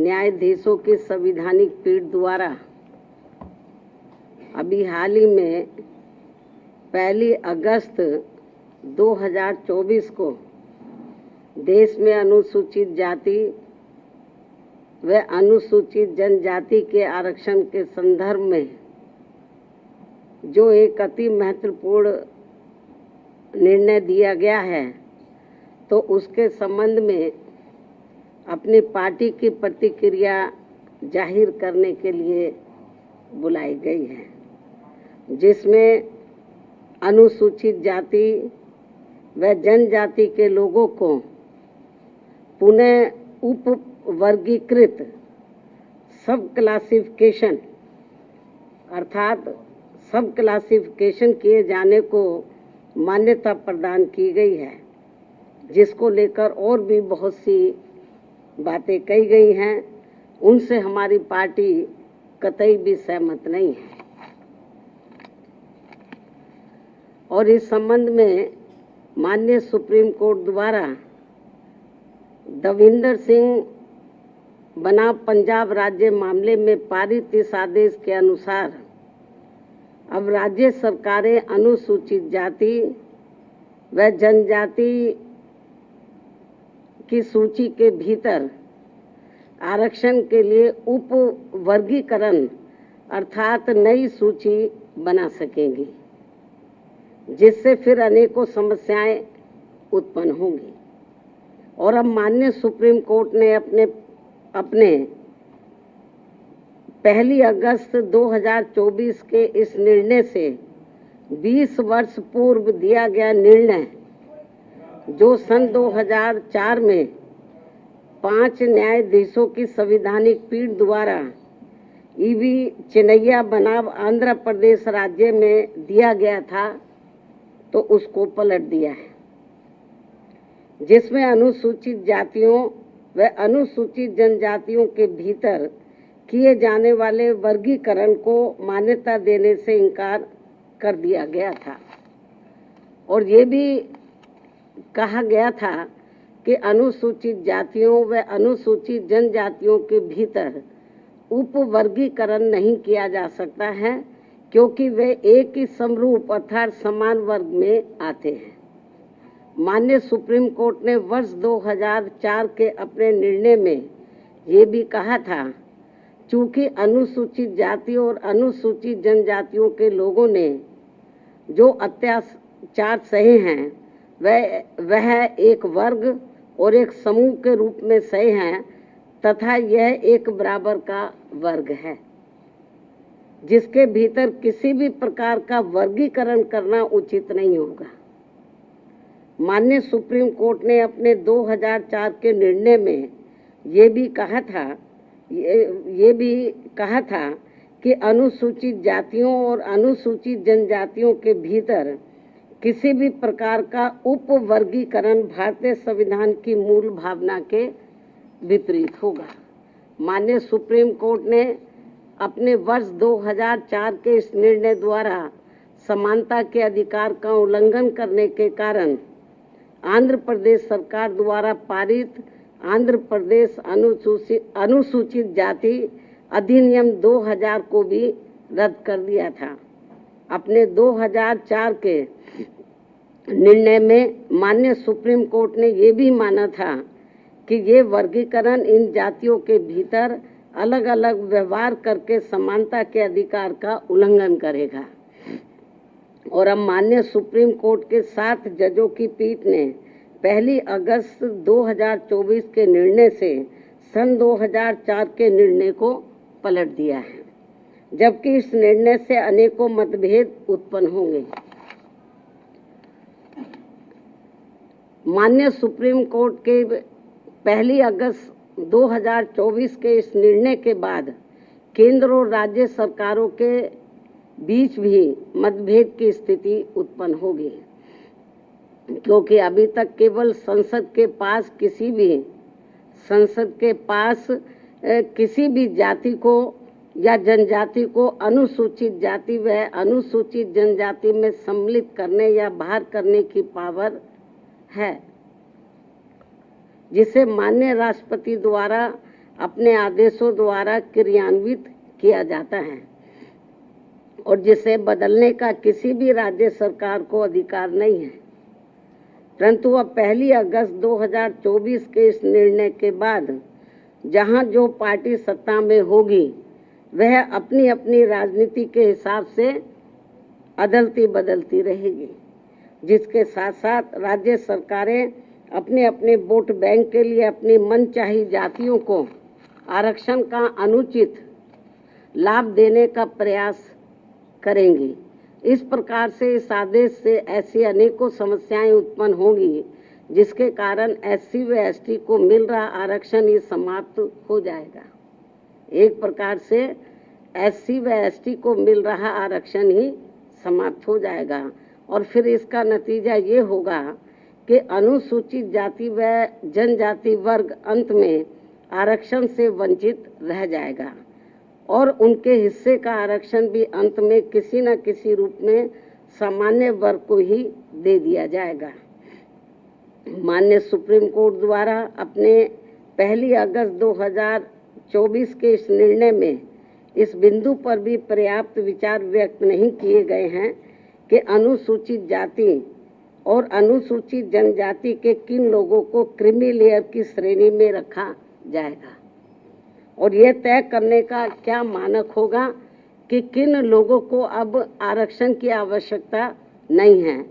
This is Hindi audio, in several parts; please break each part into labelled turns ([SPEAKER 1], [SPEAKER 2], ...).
[SPEAKER 1] न्यायाधीशों की संवैधानिक पीठ द्वारा अभी हाल ही में 1 अगस्त 2024 को देश में अनुसूचित जाति व अनुसूचित जनजाति के आरक्षण के संदर्भ में जो एक अति महत्वपूर्ण निर्णय दिया गया है, तो उसके संबंध में अपनी पार्टी की प्रतिक्रिया जाहिर करने के लिए बुलाई गई है, जिसमें अनुसूचित जाति व जनजाति के लोगों को पुनः उप वर्गीकृत सब क्लासिफिकेशन अर्थात सब क्लासिफिकेशन किए जाने को मान्यता प्रदान की गई है, जिसको लेकर और भी बहुत सी बातें कही गई हैं। उनसे हमारी पार्टी कतई भी सहमत नहीं है और इस संबंध में माननीय सुप्रीम कोर्ट द्वारा दविंदर सिंह बनाम पंजाब राज्य मामले में पारित इस आदेश के अनुसार अब राज्य सरकारें अनुसूचित जाति व जनजाति की सूची के भीतर आरक्षण के लिए उप वर्गीकरण अर्थात नई सूची बना सकेंगी, जिससे फिर अनेकों समस्याएं उत्पन्न होंगी। और अब माननीय सुप्रीम कोर्ट ने अपने 1 अगस्त 2024 के इस निर्णय से 20 वर्ष पूर्व दिया गया निर्णय, जो सन 2004 में 5 न्यायाधीशों की संवैधानिक पीठ द्वारा ईवी चिन्नैया बनाम आंध्र प्रदेश राज्य में दिया गया था, तो उसको पलट दिया है, जिसमें अनुसूचित जातियों व अनुसूचित जनजातियों के भीतर किए जाने वाले वर्गीकरण को मान्यता देने से इनकार कर दिया गया था। और ये भी कहा गया था कि अनुसूचित जातियों व अनुसूचित जनजातियों के भीतर उप वर्गीकरण नहीं किया जा सकता है, क्योंकि वे एक ही समरूप अर्थात समान वर्ग में आते हैं। माननीय सुप्रीम कोर्ट ने वर्ष 2004 के अपने निर्णय में ये भी कहा था, चूंकि अनुसूचित जाति और अनुसूचित जनजातियों के लोगों ने जो अत्याचार सहे हैं वह एक वर्ग और एक समूह के रूप में सहे हैं, तथा यह एक बराबर का वर्ग है, जिसके भीतर किसी भी प्रकार का वर्गीकरण करना उचित नहीं होगा। माननीय सुप्रीम कोर्ट ने अपने 2004 के निर्णय में ये भी कहा था कि अनुसूचित जातियों और अनुसूचित जनजातियों के भीतर किसी भी प्रकार का उप वर्गीकरण भारतीय संविधान की मूल भावना के विपरीत होगा। माननीय सुप्रीम कोर्ट ने अपने वर्ष 2004 के इस निर्णय द्वारा समानता के अधिकार का उल्लंघन करने के कारण आंध्र प्रदेश सरकार द्वारा पारित आंध्र प्रदेश अनुसूचित जाति अधिनियम 2000 को भी रद्द कर दिया था। अपने 2004 के निर्णय में माननीय सुप्रीम कोर्ट ने ये भी माना था कि ये वर्गीकरण इन जातियों के भीतर अलग अलग व्यवहार करके समानता के अधिकार का उल्लंघन करेगा। और अब माननीय सुप्रीम कोर्ट के 7 जजों की पीठ ने 1 अगस्त 2024 के निर्णय से सन 2004 के निर्णय को पलट दिया है, जबकि इस निर्णय से अनेकों मतभेद उत्पन्न होंगे। माननीय सुप्रीम कोर्ट के 1 अगस्त 2024 के इस निर्णय के बाद केंद्र और राज्य सरकारों के बीच भी मतभेद की स्थिति उत्पन्न होगी, क्योंकि अभी तक केवल संसद के पास किसी भी जाति को या जनजाति को अनुसूचित जाति व अनुसूचित जनजाति में सम्मिलित करने या बाहर करने की पावर है, जिसे माननीय राष्ट्रपति द्वारा अपने आदेशों द्वारा क्रियान्वित किया जाता है और जिसे बदलने का किसी भी राज्य सरकार को अधिकार नहीं है। परंतु अब 1 अगस्त 2024 के इस निर्णय के बाद जहां जो पार्टी सत्ता में होगी वह अपनी अपनी राजनीति के हिसाब से अदलती बदलती रहेगी, जिसके साथ साथ राज्य सरकारें अपने अपने वोट बैंक के लिए अपनी मनचाही जातियों को आरक्षण का अनुचित लाभ देने का प्रयास करेंगी। इस प्रकार से इस आदेश से ऐसी अनेकों समस्याएं उत्पन्न होंगी जिसके कारण SC व ST को मिल रहा आरक्षण ही समाप्त हो जाएगा। एक प्रकार से SC व ST को मिल रहा आरक्षण ही समाप्त हो जाएगा और फिर इसका नतीजा ये होगा कि अनुसूचित जाति व जनजाति वर्ग अंत में आरक्षण से वंचित रह जाएगा और उनके हिस्से का आरक्षण भी अंत में किसी न किसी रूप में सामान्य वर्ग को ही दे दिया जाएगा। माननीय सुप्रीम कोर्ट द्वारा अपने 1 अगस्त 2024 के इस निर्णय में इस बिंदु पर भी पर्याप्त विचार व्यक्त नहीं किए गए हैं कि अनुसूचित जाति और अनुसूचित जनजाति के किन लोगों को क्रीमी लेयर की श्रेणी में रखा जाएगा और यह तय करने का क्या मानक होगा कि किन लोगों को अब आरक्षण की आवश्यकता नहीं है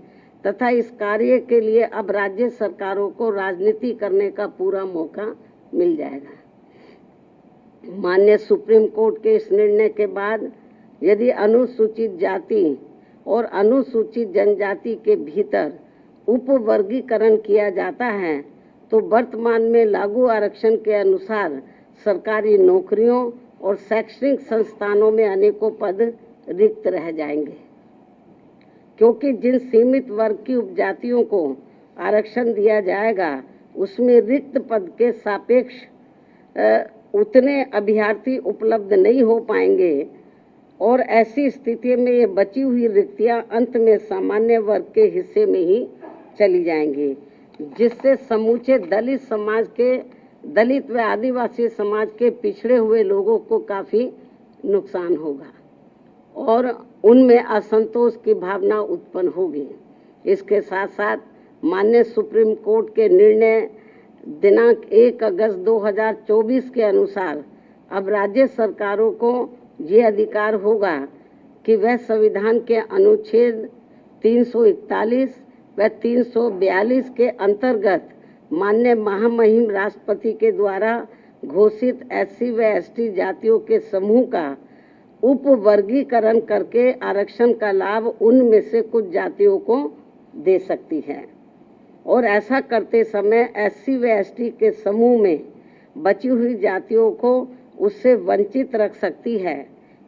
[SPEAKER 1] तथा इस कार्य के लिए अब राज्य सरकारों को राजनीति करने का पूरा मौका मिल जाएगा। माननीय सुप्रीम कोर्ट के इस निर्णय के बाद यदि अनुसूचित जाति और अनुसूचित जनजाति के भीतर उपवर्गीकरण किया जाता है तो वर्तमान में लागू आरक्षण के अनुसार सरकारी नौकरियों और शैक्षणिक संस्थानों में अनेकों पद रिक्त रह जाएंगे, क्योंकि जिन सीमित वर्ग की उपजातियों को आरक्षण दिया जाएगा उसमें रिक्त पद के सापेक्ष उतने अभ्यर्थी उपलब्ध नहीं हो पाएंगे और ऐसी स्थिति में ये बची हुई रिक्तियां अंत में सामान्य वर्ग के हिस्से में ही चली जाएंगी, जिससे समूचे दलित समाज के दलित व आदिवासी समाज के पिछड़े हुए लोगों को काफ़ी नुकसान होगा और उनमें असंतोष की भावना उत्पन्न होगी। इसके साथ साथ माननीय सुप्रीम कोर्ट के निर्णय दिनांक 1 अगस्त 2024 के अनुसार अब राज्य सरकारों को ये अधिकार होगा कि वह संविधान के अनुच्छेद 341 व 342 के अंतर्गत माननीय महामहिम राष्ट्रपति के द्वारा घोषित SC व ST जातियों के समूह का उपवर्गीकरण करके आरक्षण का लाभ उनमें से कुछ जातियों को दे सकती है और ऐसा करते समय SC व ST के समूह में बची हुई जातियों को उससे वंचित रख सकती है,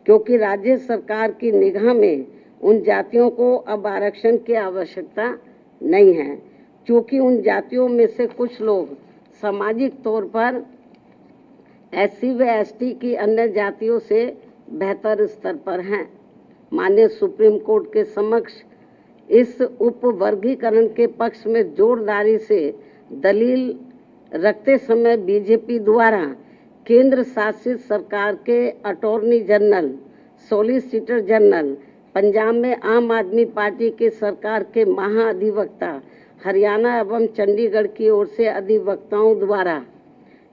[SPEAKER 1] क्योंकि राज्य सरकार की निगाह में उन जातियों को अब आरक्षण की आवश्यकता नहीं है, क्योंकि उन जातियों में से कुछ लोग सामाजिक तौर पर SC व ST की अन्य जातियों से बेहतर स्तर पर हैं। माननीय सुप्रीम कोर्ट के समक्ष इस उपवर्गीकरण के पक्ष में जोरदारी से दलील रखते समय बीजेपी द्वारा केंद्र शासित सरकार के attorney general, solicitor general, Punjab में आम आदमी पार्टी की सरकार के महाअधिवक्ता, हरियाणा एवं चंडीगढ़ की ओर से अधिवक्ताओं द्वारा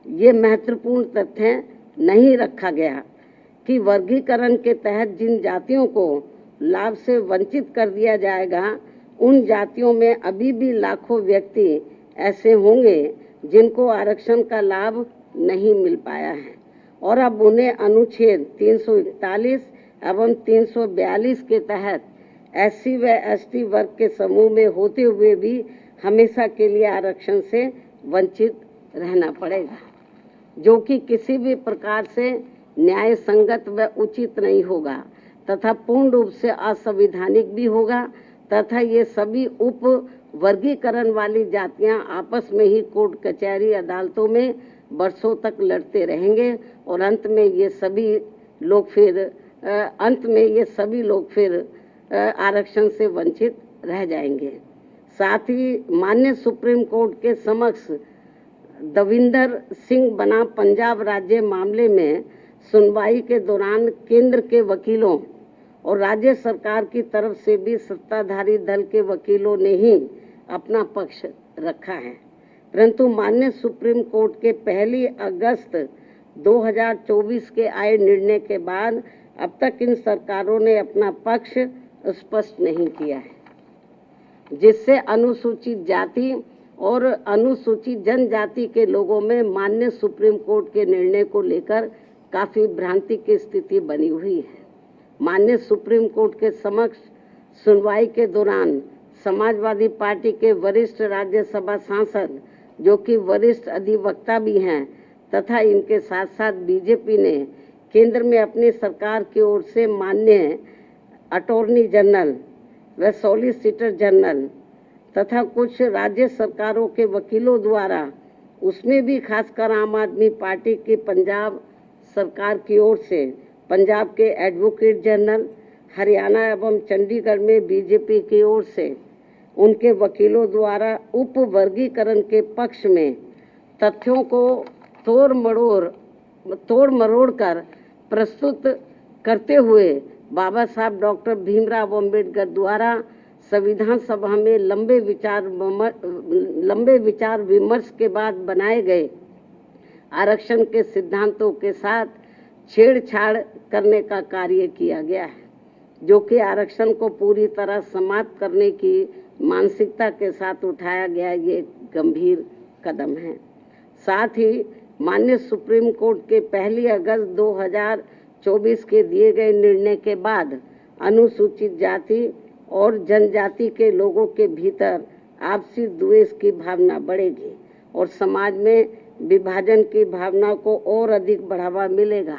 [SPEAKER 1] ये महत्वपूर्ण तथ्य नहीं रखा गया कि वर्गीकरण के तहत जिन जातियों को लाभ से वंचित कर दिया जाएगा उन जातियों में अभी भी लाखों व्यक्ति ऐसे होंगे जिनको आरक्षण का लाभ नहीं मिल पाया है और अब उन्हें अनुच्छेद 341 एवं 342 के तहत SC व ST वर्ग के समूह में होते हुए भी हमेशा के लिए आरक्षण से वंचित रहना पड़ेगा, जो कि किसी भी प्रकार से न्याय संगत व उचित नहीं होगा तथा पूर्ण रूप से असंवैधानिक भी होगा तथा ये सभी उप वर्गीकरण वाली जातियां आपस में ही कोर्ट कचहरी अदालतों में वर्षों तक लड़ते रहेंगे और अंत में ये सभी लोग फिर आरक्षण से वंचित रह जाएंगे। साथ ही माननीय सुप्रीम कोर्ट के समक्ष दविंदर सिंह बनाम पंजाब राज्य मामले में सुनवाई के दौरान केंद्र के वकीलों और राज्य सरकार की तरफ से भी सत्ताधारी दल के वकीलों ने ही अपना पक्ष रखा है, परंतु माननीय सुप्रीम कोर्ट के 1 अगस्त 2024 के आए निर्णय के बाद अब तक इन सरकारों ने अपना पक्ष स्पष्ट नहीं किया है, जिससे अनुसूचित जाति और अनुसूचित जनजाति के लोगों में माननीय सुप्रीम कोर्ट के निर्णय को लेकर काफी भ्रांति की स्थिति बनी हुई है। माननीय सुप्रीम कोर्ट के समक्ष सुनवाई के दौरान समाजवादी पार्टी के वरिष्ठ राज्यसभा सांसद, जो कि वरिष्ठ अधिवक्ता भी हैं, तथा इनके साथ साथ बीजेपी ने केंद्र में अपनी सरकार की ओर से माननीय अटॉर्नी जनरल व सॉलिसिटर जनरल तथा कुछ राज्य सरकारों के वकीलों द्वारा, उसमें भी खासकर आम आदमी पार्टी की पंजाब सरकार की ओर से पंजाब के एडवोकेट जनरल, हरियाणा एवं चंडीगढ़ में बीजेपी की ओर से उनके वकीलों द्वारा उप वर्गीकरण के पक्ष में तथ्यों को तोड़ मरोड़ कर प्रस्तुत करते हुए बाबा साहब डॉक्टर भीमराव अम्बेडकर द्वारा संविधान सभा में लंबे विचार विमर्श के बाद बनाए गए आरक्षण के सिद्धांतों के साथ छेड़छाड़ करने का कार्य किया गया है, जो कि आरक्षण को पूरी तरह समाप्त करने की मानसिकता के साथ उठाया गया ये गंभीर कदम है। साथ ही माननीय सुप्रीम कोर्ट के 1 अगस्त 2024 के दिए गए निर्णय के बाद अनुसूचित जाति और जनजाति के लोगों के भीतर आपसी द्वेष की भावना बढ़ेगी और समाज में विभाजन की भावना को और अधिक बढ़ावा मिलेगा,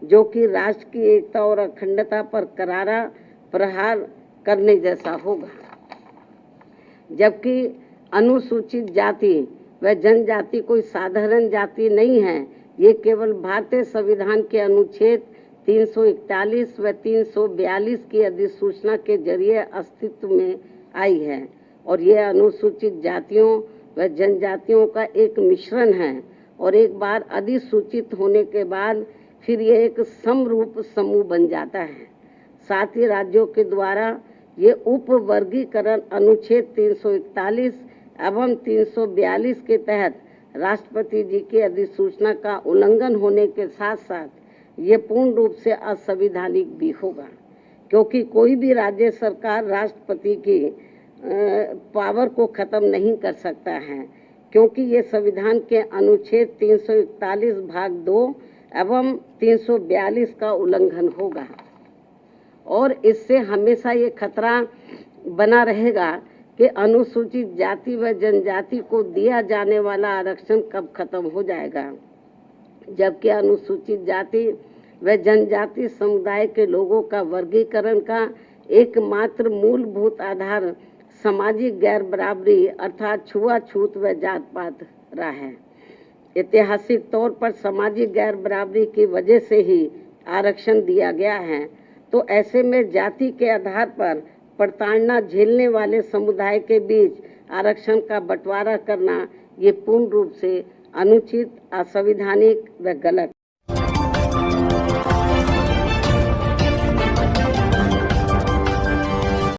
[SPEAKER 1] जो कि राष्ट्र की एकता और अखंडता पर करारा प्रहार करने जैसा होगा। जबकि अनुसूचित जाति व जनजाति कोई साधारण जाति नहीं है, ये केवल भारतीय संविधान के अनुच्छेद 341 व 342 की अधिसूचना के जरिए अस्तित्व में आई है और यह अनुसूचित जातियों व जनजातियों का एक मिश्रण है और एक बार अधिसूचित होने के बाद फिर यह एक समरूप समूह बन जाता है। साथ ही राज्यों के द्वारा ये उप वर्गीकरण अनुच्छेद 341 एवं 342 के तहत राष्ट्रपति जी की अधिसूचना का उल्लंघन होने के साथ साथ ये पूर्ण रूप से असंवैधानिक भी होगा, क्योंकि कोई भी राज्य सरकार राष्ट्रपति की पावर को खत्म नहीं कर सकता है, क्योंकि ये संविधान के अनुच्छेद 341 भाग 2 एवं 342 का उल्लंघन होगा और इससे हमेशा ये खतरा बना रहेगा कि अनुसूचित जाति व जनजाति को दिया जाने वाला आरक्षण कब खत्म हो जाएगा, जबकि अनुसूचित जाति व जनजाति समुदाय के लोगों का वर्गीकरण का एकमात्र मूलभूत आधार सामाजिक गैर बराबरी अर्थात छुआछूत व जात पात रहा है। ऐतिहासिक तौर पर सामाजिक गैर बराबरी की वजह से ही आरक्षण दिया गया है, तो ऐसे में जाति के आधार पर प्रताड़ना झेलने वाले समुदाय के बीच आरक्षण का बंटवारा करना ये पूर्ण रूप से अनुचित, असंवैधानिक व गलत